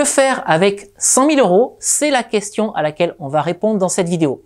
Que faire avec 100 000 euros? C'est la question à laquelle on va répondre dans cette vidéo.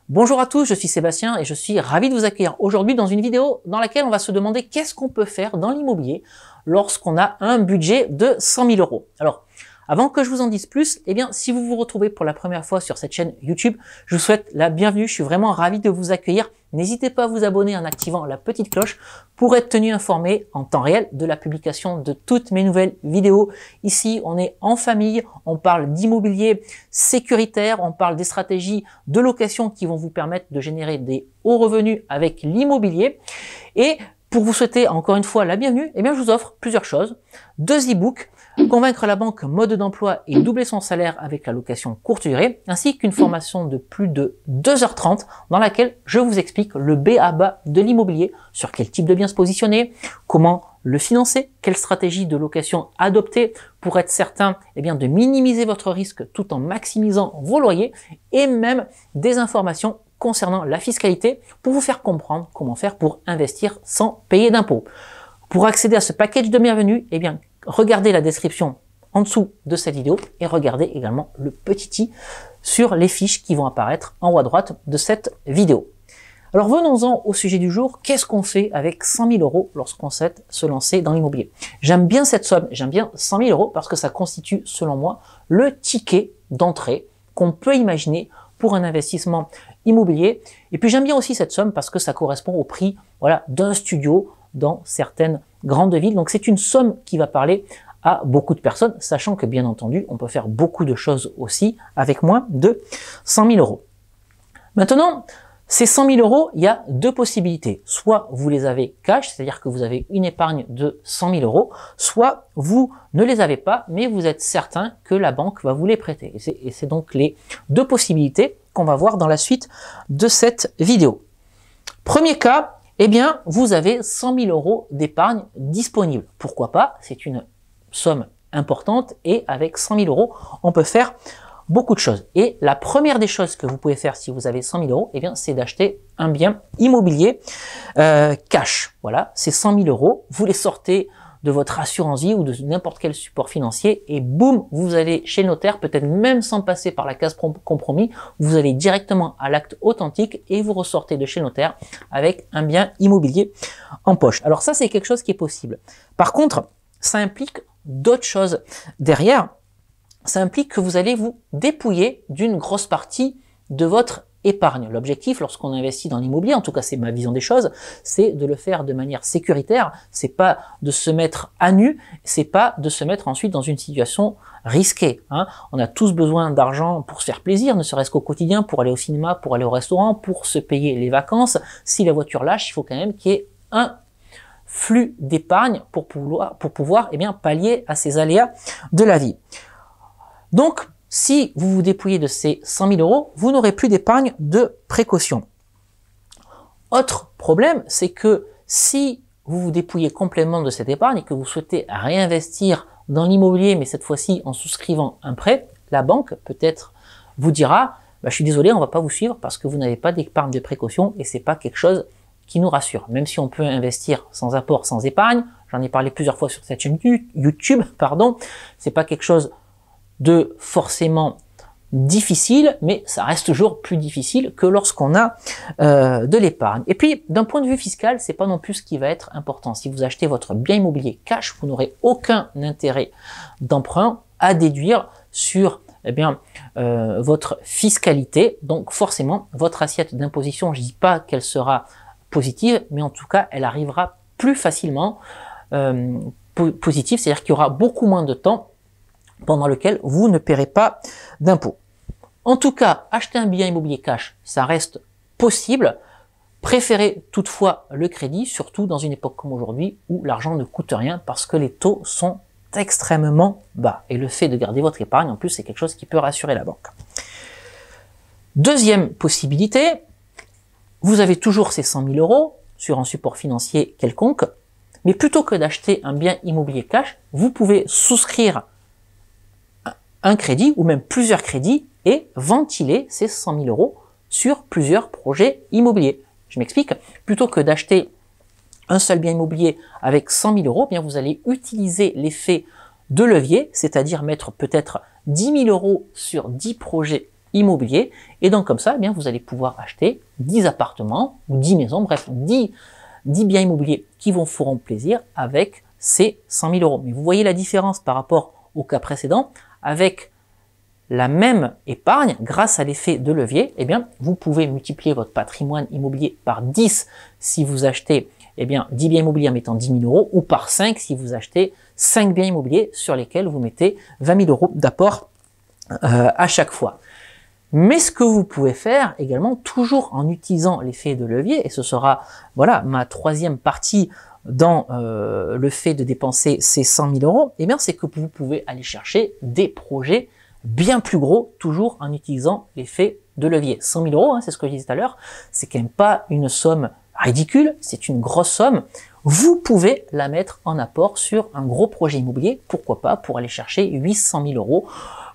Bonjour à tous, je suis Sébastien et je suis ravi de vous accueillir aujourd'hui dans une vidéo dans laquelle on va se demander qu'est-ce qu'on peut faire dans l'immobilier lorsqu'on a un budget de 100 000 euros. Alors, avant que je vous en dise plus, eh bien, si vous vous retrouvez pour la première fois sur cette chaîne YouTube, je vous souhaite la bienvenue. Je suis vraiment ravi de vous accueillir. N'hésitez pas à vous abonner en activant la petite cloche pour être tenu informé en temps réel de la publication de toutes mes nouvelles vidéos. Ici, on est en famille, on parle d'immobilier sécuritaire, on parle des stratégies de location qui vont vous permettre de générer des hauts revenus avec l'immobilier. Et pour vous souhaiter encore une fois la bienvenue, eh bien, je vous offre plusieurs choses. 2 e-books. Convaincre la banque mode d'emploi et doubler son salaire avec la location courte durée, ainsi qu'une formation de plus de 2h30 dans laquelle je vous explique le B à bas de l'immobilier, sur quel type de bien se positionner, comment le financer, quelle stratégie de location adopter pour être certain de minimiser votre risque tout en maximisant vos loyers, et même des informations concernant la fiscalité pour vous faire comprendre comment faire pour investir sans payer d'impôts. Pour accéder à ce package de bienvenue, regardez la description en dessous de cette vidéo et regardez également le petit i sur les fiches qui vont apparaître en haut à droite de cette vidéo. Alors venons-en au sujet du jour. Qu'est-ce qu'on fait avec 100 000 euros lorsqu'on souhaite se lancer dans l'immobilier? J'aime bien cette somme, j'aime bien 100 000 euros parce que ça constitue, selon moi, le ticket d'entrée qu'on peut imaginer pour un investissement immobilier. Et puis j'aime bien aussi cette somme parce que ça correspond au prix d'un studio dans certaines grandes villes. Donc c'est une somme qui va parler à beaucoup de personnes, sachant que bien entendu, on peut faire beaucoup de choses aussi avec moins de 100 000 euros. Maintenant, ces 100 000 euros, il y a 2 possibilités. Soit vous les avez cash, c'est-à-dire que vous avez une épargne de 100 000 euros, soit vous ne les avez pas, mais vous êtes certain que la banque va vous les prêter. Et c'est donc les 2 possibilités qu'on va voir dans la suite de cette vidéo. Premier cas, vous avez 100 000 euros d'épargne disponible. Pourquoi pas? C'est une somme importante et avec 100 000 euros, on peut faire beaucoup de choses. Et la première des choses que vous pouvez faire si vous avez 100 000 euros, c'est d'acheter un bien immobilier cash. Voilà, c'est 100 000 euros, vous les sortez de votre assurance vie ou de n'importe quel support financier et boum, vous allez chez le notaire, peut-être même sans passer par la case compromis, vous allez directement à l'acte authentique et vous ressortez de chez le notaire avec un bien immobilier en poche. Alors ça, c'est quelque chose qui est possible. Par contre, ça implique d'autres choses derrière. Ça implique que vous allez vous dépouiller d'une grosse partie de votre épargne. L'objectif, lorsqu'on investit dans l'immobilier, en tout cas c'est ma vision des choses, c'est de le faire de manière sécuritaire. C'est pas de se mettre à nu, c'est pas de se mettre ensuite dans une situation risquée. On a tous besoin d'argent pour se faire plaisir, ne serait-ce qu'au quotidien, pour aller au cinéma, pour aller au restaurant, pour se payer les vacances. Si la voiture lâche, il faut quand même qu'il y ait un flux d'épargne pour pouvoir pallier à ces aléas de la vie. Donc, si vous vous dépouillez de ces 100 000 euros, vous n'aurez plus d'épargne de précaution. Autre problème, c'est que si vous vous dépouillez complètement de cette épargne et que vous souhaitez réinvestir dans l'immobilier, mais cette fois-ci en souscrivant un prêt, la banque peut-être vous dira je suis désolé, on va pas vous suivre parce que vous n'avez pas d'épargne de précaution et c'est pas quelque chose qui nous rassure. Même si on peut investir sans apport, sans épargne, j'en ai parlé plusieurs fois sur cette chaîne YouTube, c'est pas quelque chose de forcément difficile, mais ça reste toujours plus difficile que lorsqu'on a de l'épargne. Et puis, d'un point de vue fiscal, c'est pas non plus ce qui va être important. Si vous achetez votre bien immobilier cash, vous n'aurez aucun intérêt d'emprunt à déduire sur votre fiscalité. Donc forcément, votre assiette d'imposition, je dis pas qu'elle sera positive, mais en tout cas, elle arrivera plus facilement positive, c'est-à-dire qu'il y aura beaucoup moins de temps pendant lequel vous ne paierez pas d'impôts. En tout cas, acheter un bien immobilier cash, ça reste possible. Préférez toutefois le crédit, surtout dans une époque comme aujourd'hui où l'argent ne coûte rien parce que les taux sont extrêmement bas. Et le fait de garder votre épargne, en plus, c'est quelque chose qui peut rassurer la banque. Deuxième possibilité, vous avez toujours ces 100 000 euros sur un support financier quelconque, mais plutôt que d'acheter un bien immobilier cash, vous pouvez souscrire un crédit ou même plusieurs crédits et ventiler ces 100 000 euros sur plusieurs projets immobiliers. Je m'explique. Plutôt que d'acheter un seul bien immobilier avec 100 000 euros, bien vous allez utiliser l'effet de levier, c'est-à-dire mettre peut-être 10 000 € sur 10 projets immobiliers. Et donc comme ça, eh bien, vous allez pouvoir acheter 10 appartements ou 10 maisons, bref, 10 biens immobiliers qui vous feront plaisir avec ces 100 000 €. Mais vous voyez la différence par rapport au cas précédent. Avec la même épargne, grâce à l'effet de levier, eh bien, vous pouvez multiplier votre patrimoine immobilier par 10 si vous achetez eh bien, 10 biens immobiliers en mettant 10 000 € ou par 5 si vous achetez 5 biens immobiliers sur lesquels vous mettez 20 000 € d'apport à chaque fois. Mais ce que vous pouvez faire également, toujours en utilisant l'effet de levier, et ce sera voilà ma troisième partie dans le fait de dépenser ces 100 000 €, eh bien, c'est que vous pouvez aller chercher des projets bien plus gros, toujours en utilisant l'effet de levier. 100 000 €, hein, c'est ce que je disais tout à l'heure, c'est quand même pas une somme ridicule, c'est une grosse somme. Vous pouvez la mettre en apport sur un gros projet immobilier, pourquoi pas, pour aller chercher 800 000 €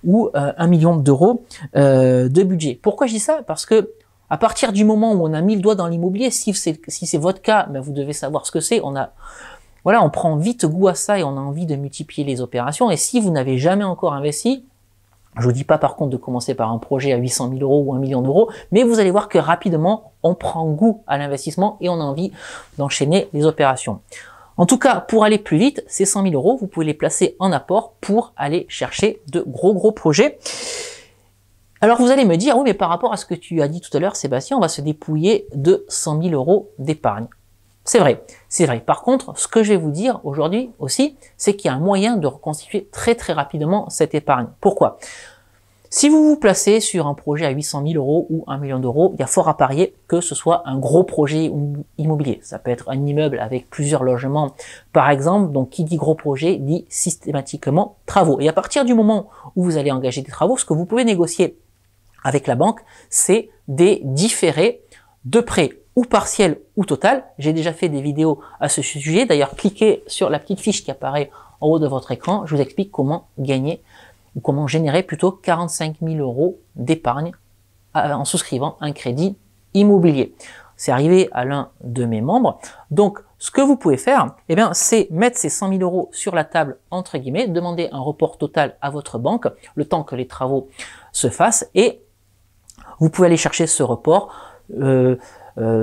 ou 1 million d'euros de budget. Pourquoi je dis ça? Parce que à partir du moment où on a mis le doigt dans l'immobilier, si c'est votre cas, ben vous devez savoir ce que c'est. On prend vite goût à ça et on a envie de multiplier les opérations. Et si vous n'avez jamais encore investi, je vous dis pas par contre de commencer par un projet à 800 000 € ou 1 million d'euros, mais vous allez voir que rapidement, on prend goût à l'investissement et on a envie d'enchaîner les opérations. En tout cas, pour aller plus vite, ces 100 000 €, vous pouvez les placer en apport pour aller chercher de gros projets. Alors vous allez me dire, oui, mais par rapport à ce que tu as dit tout à l'heure, Sébastien, on va se dépouiller de 100 000 € d'épargne. C'est vrai, c'est vrai. Par contre, ce que je vais vous dire aujourd'hui aussi, c'est qu'il y a un moyen de reconstituer très rapidement cette épargne. Pourquoi? Si vous vous placez sur un projet à 800 000 € ou 1 million d'euros, il y a fort à parier que ce soit un gros projet immobilier. Ça peut être un immeuble avec plusieurs logements, par exemple. Donc, qui dit gros projet dit systématiquement travaux. Et à partir du moment où vous allez engager des travaux, ce que vous pouvez négocier avec la banque, c'est des différés de prêt ou partiel ou total. J'ai déjà fait des vidéos à ce sujet. D'ailleurs, cliquez sur la petite fiche qui apparaît en haut de votre écran. Je vous explique comment gagner ou comment générer plutôt 45 000 € d'épargne en souscrivant un crédit immobilier. C'est arrivé à l'un de mes membres. Donc, ce que vous pouvez faire, eh bien, c'est mettre ces 100 000 € sur la table, entre guillemets, demander un report total à votre banque, le temps que les travaux se fassent, et vous pouvez aller chercher ce report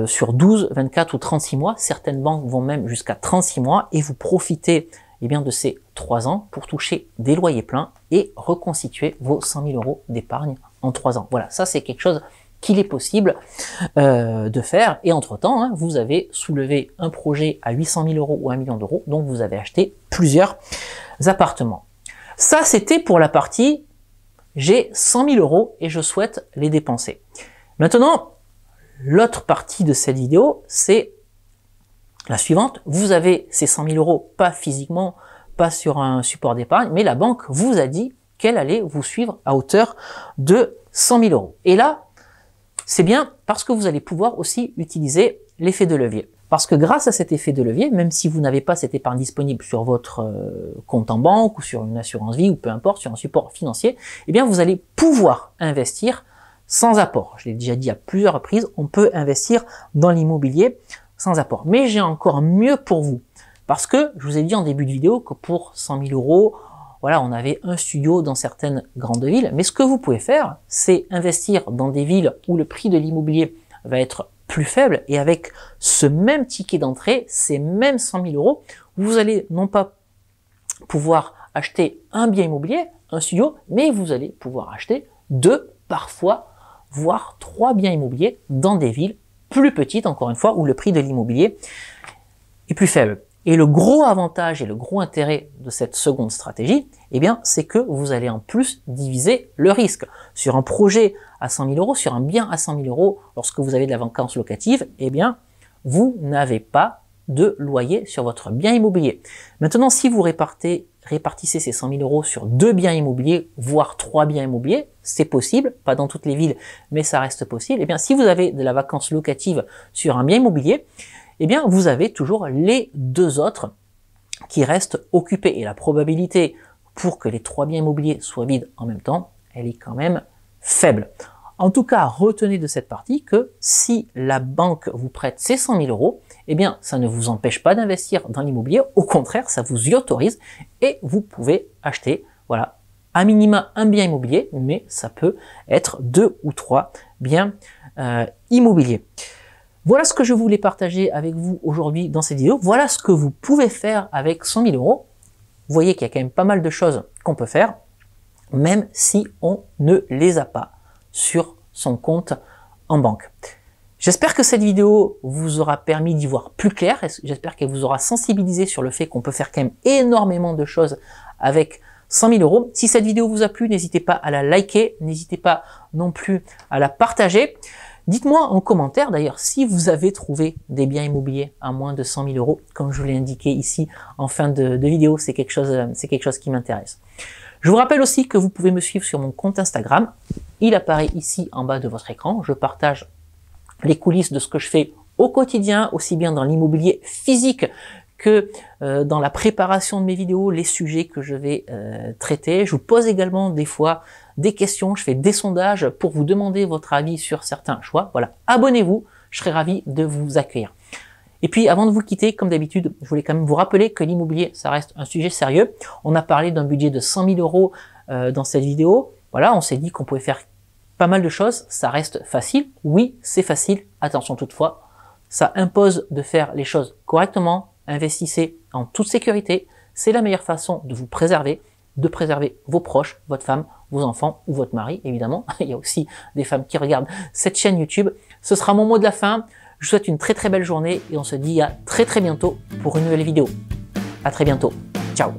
sur 12, 24 ou 36 mois. Certaines banques vont même jusqu'à 36 mois et vous profitez eh bien, de ces 3 ans pour toucher des loyers pleins et reconstituer vos 100 000 € d'épargne en 3 ans. Voilà, ça c'est quelque chose qu'il est possible de faire. Et entre-temps, vous avez soulevé un projet à 800 000 € ou 1 million d'euros, donc vous avez acheté plusieurs appartements. Ça, c'était pour la partie j'ai 100 000 € et je souhaite les dépenser. Maintenant, l'autre partie de cette vidéo, c'est la suivante. Vous avez ces 100 000 € pas physiquement, pas sur un support d'épargne, mais la banque vous a dit qu'elle allait vous suivre à hauteur de 100 000 €. Et là, c'est bien parce que vous allez pouvoir aussi utiliser l'effet de levier. Parce que grâce à cet effet de levier, même si vous n'avez pas cette épargne disponible sur votre compte en banque ou sur une assurance vie ou peu importe, sur un support financier, eh bien vous allez pouvoir investir sans apport. Je l'ai déjà dit à plusieurs reprises, on peut investir dans l'immobilier sans apport. Mais j'ai encore mieux pour vous. Parce que je vous ai dit en début de vidéo que pour 100 000 €, voilà, on avait un studio dans certaines grandes villes. Mais ce que vous pouvez faire, c'est investir dans des villes où le prix de l'immobilier va être plus faible. Et avec ce même ticket d'entrée, ces mêmes 100 000 €, vous allez non pas pouvoir acheter un bien immobilier, un studio, mais vous allez pouvoir acheter 2, parfois, voire 3 biens immobiliers dans des villes plus petites, encore une fois, où le prix de l'immobilier est plus faible. Et le gros avantage et le gros intérêt de cette seconde stratégie, eh bien, c'est que vous allez en plus diviser le risque. Sur un projet à 100 000 €, sur un bien à 100 000 €, lorsque vous avez de la vacance locative, eh bien, vous n'avez pas de loyer sur votre bien immobilier. Maintenant, si vous répartissez ces 100 000 € sur 2 biens immobiliers, voire 3 biens immobiliers, c'est possible, pas dans toutes les villes, mais ça reste possible. Eh bien, si vous avez de la vacance locative sur un bien immobilier, eh bien, vous avez toujours les 2 autres qui restent occupés. Et la probabilité pour que les 3 biens immobiliers soient vides en même temps, elle est quand même faible. En tout cas, retenez de cette partie que si la banque vous prête ces 100 000 euros, eh bien, ça ne vous empêche pas d'investir dans l'immobilier. Au contraire, ça vous y autorise et vous pouvez acheter, voilà, à minima un bien immobilier, mais ça peut être 2 ou 3 biens immobiliers. Voilà ce que je voulais partager avec vous aujourd'hui dans cette vidéo. Voilà ce que vous pouvez faire avec 100 000 euros. Vous voyez qu'il y a quand même pas mal de choses qu'on peut faire, même si on ne les a pas sur son compte en banque. J'espère que cette vidéo vous aura permis d'y voir plus clair. J'espère qu'elle vous aura sensibilisé sur le fait qu'on peut faire quand même énormément de choses avec 100 000 euros. Si cette vidéo vous a plu, n'hésitez pas à la liker, n'hésitez pas non plus à la partager. Dites-moi en commentaire d'ailleurs si vous avez trouvé des biens immobiliers à moins de 100 000 euros. Comme je vous l'ai indiqué ici en fin de vidéo, c'est quelque chose qui m'intéresse. Je vous rappelle aussi que vous pouvez me suivre sur mon compte Instagram. Il apparaît ici en bas de votre écran. Je partage les coulisses de ce que je fais au quotidien, aussi bien dans l'immobilier physique que dans la préparation de mes vidéos, les sujets que je vais traiter. Je vous pose également des fois des questions, je fais des sondages pour vous demander votre avis sur certains choix. Voilà, abonnez-vous, je serai ravi de vous accueillir. Et puis avant de vous quitter, comme d'habitude, je voulais quand même vous rappeler que l'immobilier, ça reste un sujet sérieux. On a parlé d'un budget de 100 000 euros dans cette vidéo. Voilà, on s'est dit qu'on pouvait faire pas mal de choses. Ça reste facile. Oui, c'est facile. Attention toutefois, ça impose de faire les choses correctement. Investissez en toute sécurité. C'est la meilleure façon de vous préserver, de préserver vos proches, votre femme, vos enfants ou votre mari, évidemment. Il y a aussi des femmes qui regardent cette chaîne YouTube. Ce sera mon mot de la fin. Je vous souhaite une très belle journée et on se dit à très bientôt pour une nouvelle vidéo. À très bientôt. Ciao.